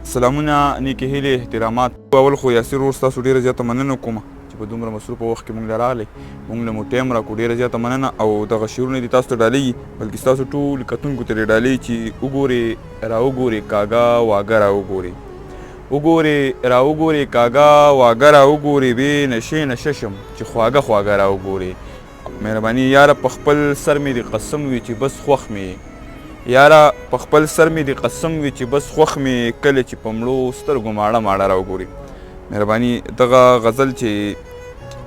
سلامونه، نیکې هیلې، احترامات. اول خو یاسر ورور ستاسو ډېره زیاته مننه کوم چې په دومره مصروفه وخت کې مونږ له راغلی، مونږ له مو ټایم راکړو. ډېره زیاته مننه. او دغه شعرونه دي تاسو ته ډالۍ بلکې ستاسو ټول کتونکو ته ډالۍ چې وګورئ، راوګورئ کاږه واږه راوګورئ، وګورئ راوګورئ کاږه واږه راوګورئ، بې نشې نشه شم چې خواږه خواږه راوګورئ. مهرباني یاره په خپل سر مې د قسم وي چې بس خوښ مې، یاره په خپل سر مې د قسم وي چې بس خوښ مې، کله چې په مړو سترګو ماړه ماړه راوګوري. مهرباني دغه غزل چې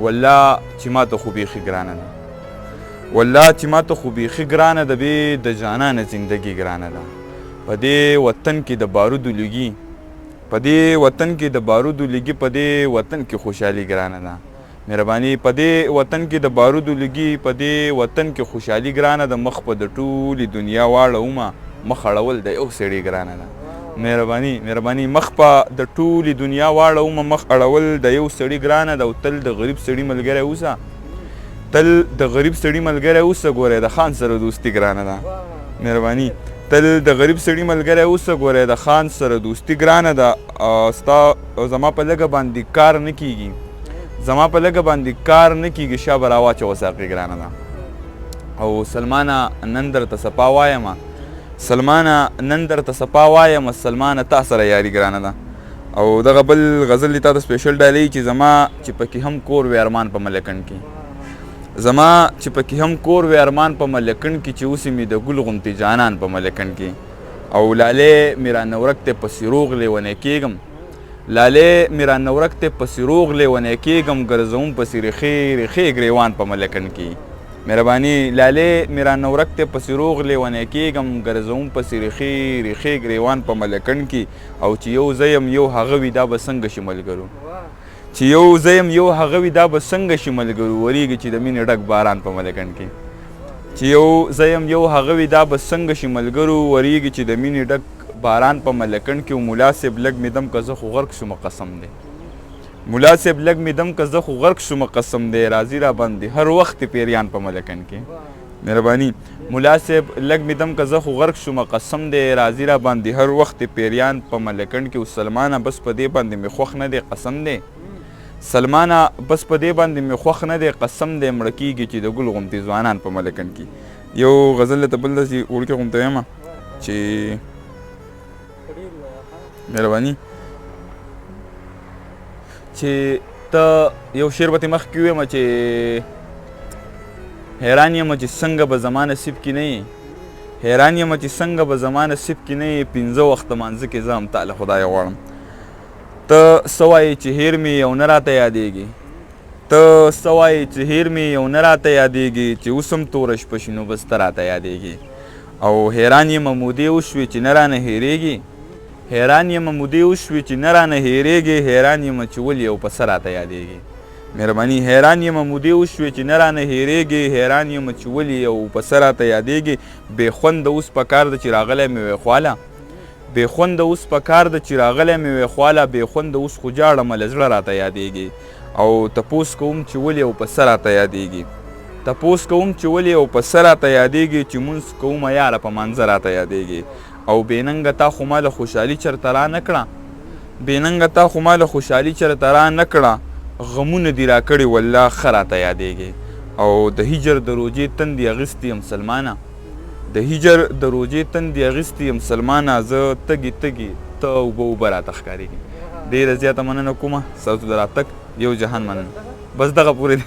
والله چې ما ته خو بیخي ګرانه ده، والله چې ما ته خو بیخي ګرانه ده، بې د جانانه زندګي ګرانه ده. په دې وطن کې د بارودو لږي، په دې وطن کې د بارودو لږي، په دې وطن کې خوشحالي ګرانه ده. مهرباني په دې وطن کې د بارودو لږي، په دې وطن کې خوشحالي ګرانه ده. مخ په د ټولې دنیا واړومه، مخ اړول د یو سړي ګرانه ده. مهرباني مخ په د ټولې دنیا واړومه، مخ اړول د یو سړي ګرانه ده. او تل د غریب سړي ملګری اوسه، تل د غریب سړي ملګری اوسه، ګوره د خان سره دوستي ګرانه ده. مهرباني تل د غریب سړي ملګری اوسه، ګوره د خان سره دوستي ګرانه ده. ستا زما په لږه باندې کار نه کیږي، زما په لږه باندې کار نه کیږي، شا به راواچوه ساقي ګرانه ده. او سلمانه نن درته صفا وایمه، سلمانه نن درته صفا وایمه، سلمانه تا سره یاري ګرانه ده. او دغه بل غزل دی تا ته سپیشل ډالۍ چې زما چې پکې هم کور وی ارمان په ملکن کې، زما چې پکې هم کور وی ارمان په ملکن کې، چې اوسې مې د ګل غوندې جانان په ملکن کې. او لالې مې رانه ورک ته پسې روغ لیونی کېږم، لالې مې رانه ورک ته پسې روغ لیونی کېږم، ګرځوم پسې ریښې ریښې ګریوان په ملکن کې. مهرباني لالې مې رانه ورک ته پسې روغ لیونی کېږم، ګرځوم پسې ریښې ریښې ګریوان په ملکن کې. او چې یو زه یم یو هغه وي دا به څنګه شي ملګرو، چې یو زه یم یو هغه وي دا به څنګه شي ملګرو، وریږي چې د مینې ډک باران په ملکن کې. چې یو زه یم یو هغه وي دا به څنګه شي ملګرو، وریږي چې د مینې ډک باران په ملکن کې. ملا صاحب لږ مې دم که زه خو غرق شومه قسم دی، ملا صاحب لږ مې دم که زه خو غرق شومه قسم دی، راځي را باندې هر وخت پیریان په ملکن کې. مهرباني ملا صاحب لږ مې دم که زه خو غرق شومه قسم دی، راځي را باندې هر وخت پیریان په ملکن کې. او سلمانه بس په دې باندې مې خوښ نه دی قسم دی، سلمانه بس په دې باندې مې خوښ نه دی قسم دی، مړه کېږي چې د ګل غوندې ځوانان په ملکن کې. یو غزل درته بل داسې وړوکی غوندې وایم چې مهرباني چې ته یو شعر به ترې مخکې ووایم چې حیران یم چې څنګه به زما نصیب کې نه یې، حیران یم چې څنګه به زما نصیب کې نه یې، پنځه وخته مانځه کې زه هم تا له خدایه غواړم. ته څه وایې چې هیر مې یو نه راته یادېږي، ته څه وایې چې هیر مې یو نه راته یادېږي، چې اوس هم توره شپه شي نو بس ته راته یادېږي. او حیران یم مودې وشوې چې نه رانه هېرېږي، حیران یم مودې وشوې چې نه رانه هېرېږي، حیران یم چې ولې یو پسه راته یادېږي. مهرباني حیران یم مودې وشوې چې نه رانه هېرېږي، حیران یم چې ولې یو پسه راته یادېږي. بې خونده اوس په کار ده چې راغلی مې وی خواله، بې خونده اوس په کار ده چې راغلی مې وی خواله، بې خونده اوس خو جاړمه له زړه راته یادېږي. او تپوس کوم چې ولې یو پسه راته یادېږي، تپوس کوم چې ولې یو پسه راته یادېږي، چې مونځ کومه یاره په مانځه راته یادېږي. او بېننګه تا خو ما له خوشحالي چرته را نه کړه، بېننګه تا خو ما له خوشحالي چرته را نه کړه، غمونه دې را کړي والله ښه راته یادېږي. او د هجر د روجې تندې اخیستې یم سلمانه، د هجر د روجې تندې اخیستې یم سلمانه، زه تږي تږي ته اوبه اوبه راته ښکارېږي. ډېره زیاته مننه کومه ستاسو د راتګ، یو جهان مننه. بس دغه پورې دی.